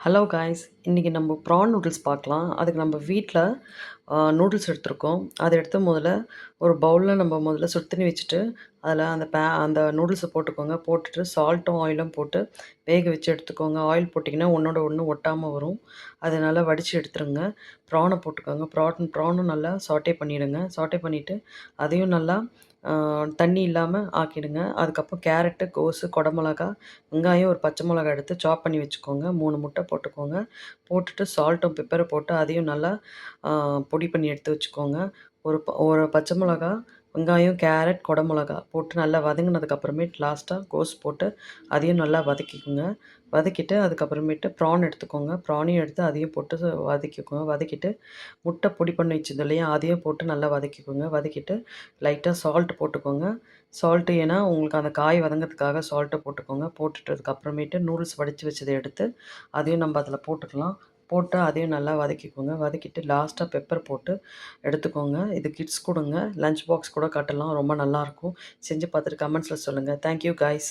Hello guys, இன்றைக்கி நம்ம prawn noodles பார்க்கலாம். அதுக்கு நம்ம வீட்டில் நூடுல்ஸ் எடுத்திருக்கோம். அதை எடுத்து முதல்ல ஒரு பவுலில் நம்ம முதல்ல சுடு தண்ணி வச்சுட்டு அதில் அந்த நூடுல்ஸை போட்டுக்கோங்க. போட்டுட்டு சால்ட்டும் ஆயிலும் போட்டு வேக வச்சு எடுத்துக்கோங்க. ஆயில் போட்டிங்கன்னா ஒன்றோட ஒன்று ஒட்டாமல் வரும். அதை நல்லா வடித்து எடுத்துருங்க. ப்ரானை போட்டுக்கோங்க. ப்ரானும் நல்லா சாட்டே பண்ணிவிடுங்க. சாட்டே பண்ணிவிட்டு அதையும் நல்லா தண்ணி இல்லாமல் ஆக்கிடுங்க. அதுக்கப்புறம் கேரட்டு, கோஸு, குடமிளகா, வெங்காயம், ஒரு பச்சை மிளகா எடுத்து சாப் பண்ணி வச்சுக்கோங்க. 3 முட்டை போட்டுக்கோங்க. போட்டுட்டு சால்ட்டும் பெப்பரும் போட்டு அதையும் நல்லா பொடி பண்ணி எடுத்து வச்சுக்கோங்க. ஒரு பச்சை மிளகா, வெங்காயம், கேரட், குடமிளகா போட்டு நல்லா வதங்கினதுக்கப்புறமேட்டு லாஸ்ட்டாக கோஸ் போட்டு அதையும் நல்லா வதக்கிக்கோங்க. வதக்கிட்டு அதுக்கப்புறமேட்டு ப்ரான் எடுத்துக்கோங்க. ப்ரானையும் எடுத்து அதையும் போட்டு வதக்கிக்கோங்க. வதக்கிட்டு முட்டை பொடி பண்ணி வச்சது இல்லையா, அதையும் போட்டு நல்லா வதக்கிக்கோங்க. வதக்கிட்டு லைட்டாக சால்ட் போட்டுக்கோங்க. சால்ட்டு ஏன்னா உங்களுக்கு அந்த காய் வதங்கிறதுக்காக சால்ட்டை போட்டுக்கோங்க. போட்டுட்டதுக்கப்புறமேட்டு நூடுல்ஸ் வடித்து வச்சதை எடுத்து அதையும் நம்ம அதில் போட்டுக்கலாம். போட்டு அதையும் நல்லா வதக்கிக்கோங்க. வதக்கிட்டு லாஸ்ட்டாக பெப்பர் போட்டு எடுத்துக்கோங்க. இது கிட்ஸ் கொடுங்க. லஞ்ச் பாக்ஸ் கூட கட்டலாம். ரொம்ப நல்லாயிருக்கும். செஞ்சு பார்த்துட்டு கமெண்ட்ஸில் சொல்லுங்கள். Thank you guys.